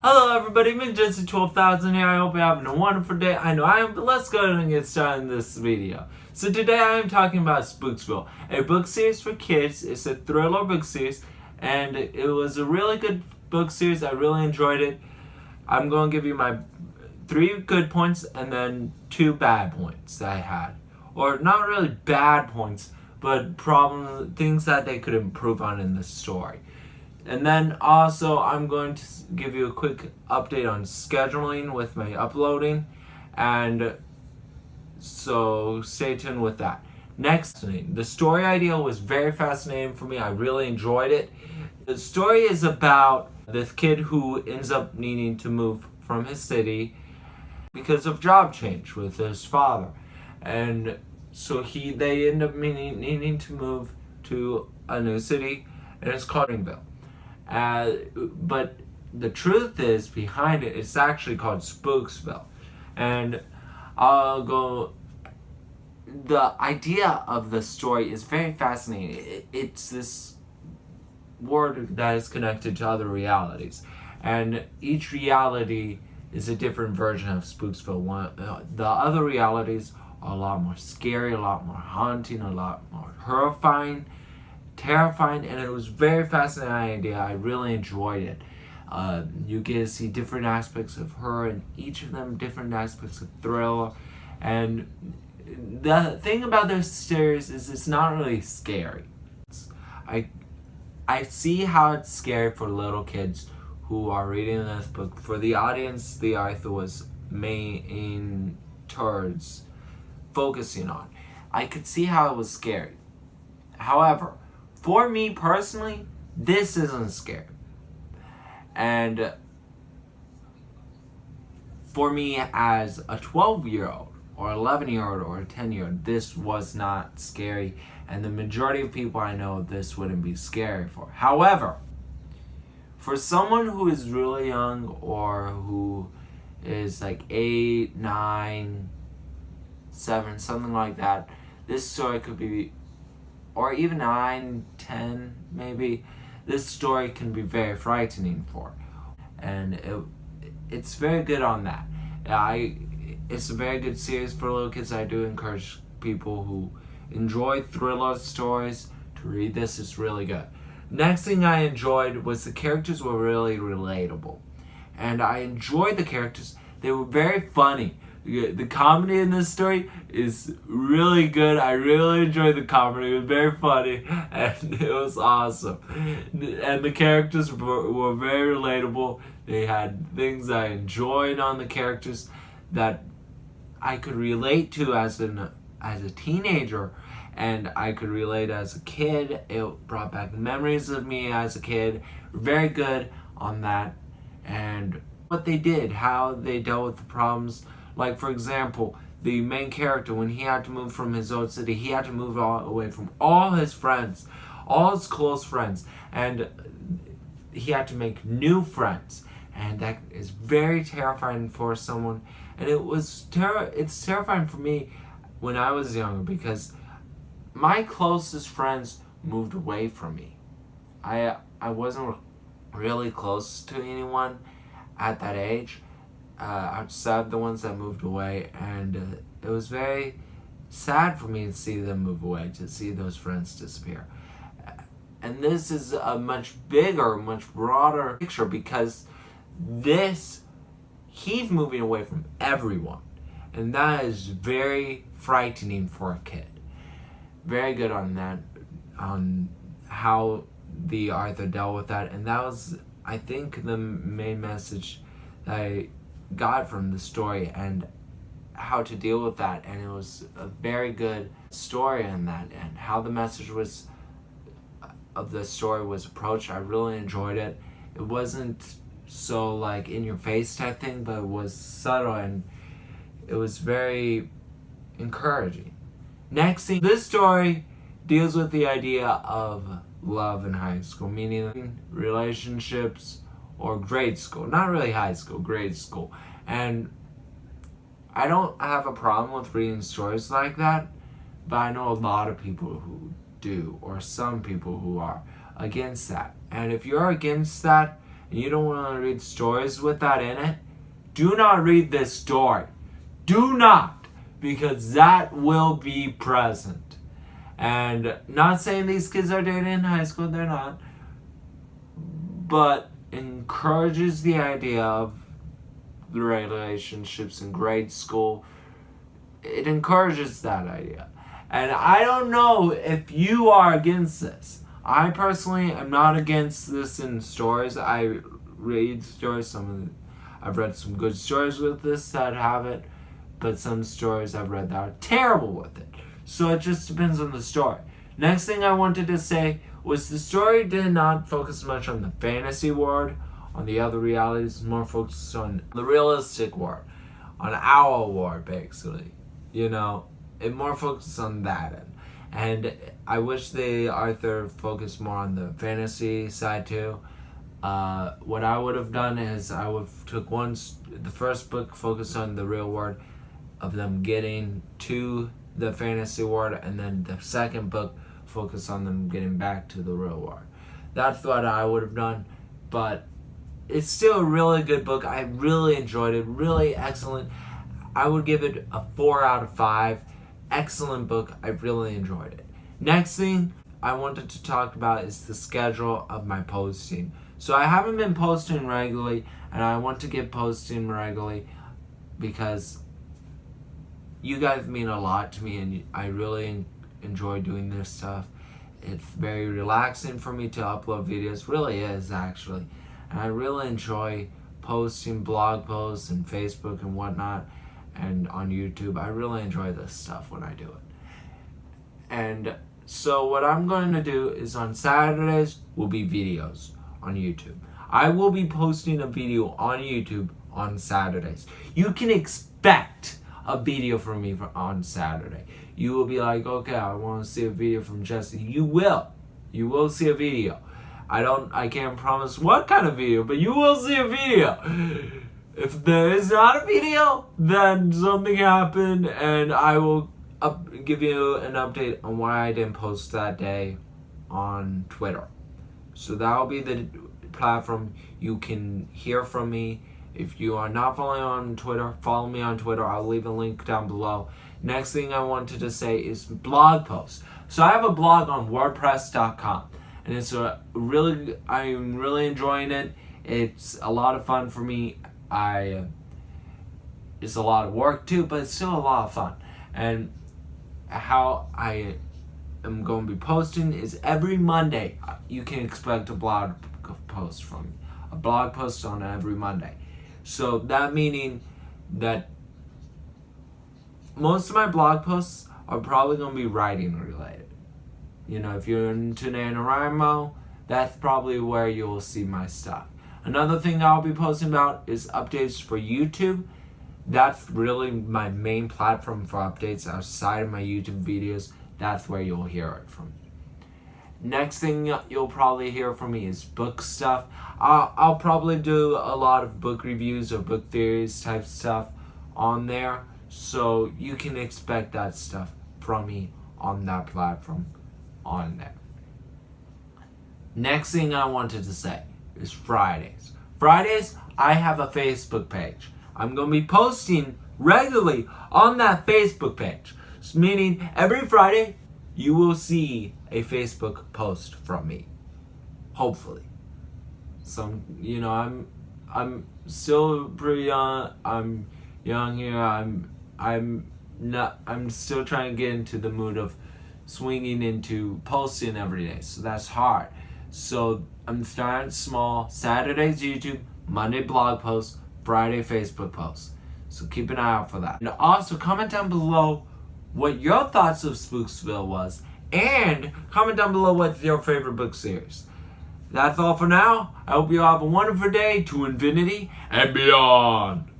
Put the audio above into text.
Hello everybody, Jesse 12,000 here. I hope you're having a wonderful day. I know I am, but let's go ahead and get started in this video. So today I am talking about Spooksville, a book series for kids. It's a thriller book series, and it was a really good book series. I really enjoyed it. I'm going to give you my 3 good points and then 2 bad points that I had. Or not really bad points, but things that they could improve on in the story. And then also I'm going to give you a quick update on scheduling with my uploading, and so stay tuned with that. Next, the story idea was very fascinating for me. I really enjoyed it. The story is about this kid who ends up needing to move from his city because of job change with his father, and so they end up needing to move to a new city, and it's called Spooksville. But the truth is behind it, it's actually called Spooksville. And the idea of the story is very fascinating. It's this word that is connected to other realities. And each reality is a different version of Spooksville. The other realities are a lot more scary, a lot more haunting, a lot more horrifying, terrifying, and it was very fascinating idea. I really enjoyed it. You get to see different aspects of her, and each of them different aspects of thriller. And the thing about this series is it's not really scary. I see how it's scary for little kids who are reading this book. For the audience, the author was main towards focusing on. I could see how it was scary. However, for me personally, this isn't scary. And for me as a 12-year-old or 11-year-old or a 10-year-old, this was not scary. And the majority of people I know, this wouldn't be scary for. However, for someone who is really young or who is like 8, 9, 7, something like that, this story could be, or even 9, 10 maybe, this story can be very frightening for. And it's very good on that. It's a very good series for little kids. I do encourage people who enjoy thriller stories to read this. It's really good. Next thing I enjoyed was the characters were really relatable. And I enjoyed the characters. They were very funny. The comedy in this story is really good. I really enjoyed the comedy. It was very funny, and it was awesome. And the characters were very relatable. They had things I enjoyed on the characters that I could relate to as a teenager, and I could relate as a kid. It brought back memories of me as a kid. Very good on that. And what they did, how they dealt with the problems. Like, for example, the main character, when he had to move from his old city, he had to move away from all his friends, all his close friends, and he had to make new friends. And that is very terrifying for someone. And it's terrifying for me when I was younger, because my closest friends moved away from me. I wasn't really close to anyone at that age, outside the ones that moved away, and it was very sad for me to see them move away, to see those friends disappear. And this is a much bigger, much broader picture, because he's moving away from everyone, and that is very frightening for a kid. Very good on that, on how the author dealt with that, and that was, I think, the main message that I got from the story, and how to deal with that. And it was a very good story on that, and how the message of the story was approached. I really enjoyed it. It wasn't so like in your face type thing, but it was subtle, and it was very encouraging. Next thing, this story deals with the idea of love in high school, meaning relationships, or grade school. Not really high school, grade school. And I don't have a problem with reading stories like that, but I know a lot of people who do, or some people who are against that. And if you're against that, and you don't want to read stories with that in it, do not read this story. Do not, because that will be present. And not saying these kids are dating in high school, they're not, but encourages the idea of the relationships in grade school. It encourages that idea. And I don't know if you are against this. I personally am not against this in stories. I read stories. I've read some good stories with this that have it, but some stories I've read that are terrible with it. So it just depends on the story. Next thing I wanted to say was the story did not focus much on the fantasy world, on the other realities, more focused on the realistic world, on our world, basically. You know, it more focused on that. And I wish the author focused more on the fantasy side too. What I would have done is I would have took the first book focused on the real world of them getting to the fantasy world, and then the second book focused on them getting back to the real world. That's what I would have done, but it's still a really good book. I really enjoyed it, really excellent. I would give it a 4 out of 5. Excellent book. I really enjoyed it. Next thing I wanted to talk about is the schedule of my posting. So I haven't been posting regularly, and I want to get posting regularly because you guys mean a lot to me, and I really enjoy doing this stuff. It's very relaxing for me to upload videos. Really is, actually. And I really enjoy posting blog posts and Facebook and whatnot, and on YouTube. I really enjoy this stuff when I do it. And so what I'm going to do is on Saturdays will be videos on YouTube. I will be posting a video on YouTube on Saturdays. You can expect a video from me on Saturday. You will be like, okay, I want to see a video from Jesse. You will see a video. I can't promise what kind of video, but you will see a video. If there is not a video, then something happened, and I will give you an update on why I didn't post that day on Twitter. So that will be the platform you can hear from me. If you are not following on Twitter, follow me on Twitter. I'll leave a link down below. Next thing I wanted to say is blog posts. So I have a blog on WordPress.com, and I'm really enjoying it. It's a lot of fun for me. It's a lot of work too, but it's still a lot of fun. And how I am going to be posting is every Monday you can expect a blog post from me. A blog post on every Monday. So that meaning that most of my blog posts are probably going to be writing related. You know, if you're into NaNoWriMo, that's probably where you'll see my stuff. Another thing I'll be posting about is updates for YouTube. That's really my main platform for updates outside of my YouTube videos. That's where you'll hear it from me. Next thing you'll probably hear from me is book stuff. I'll probably do a lot of book reviews or book theories type stuff on there. So you can expect that stuff from me on that platform on there. Next thing I wanted to say is Fridays. Fridays, I have a Facebook page. I'm going to be posting regularly on that Facebook page. So meaning every Friday, you will see a Facebook post from me. Hopefully. I'm still pretty young. I'm young here. I'm still trying to get into the mood of swinging into posting every day. So that's hard. So I'm starting small. Saturdays YouTube, Monday blog posts, Friday Facebook posts. So keep an eye out for that. And also comment down below what your thoughts of Spooksville was, and comment down below what's your favorite book series. That's all for now. I hope you all have a wonderful day to infinity and beyond.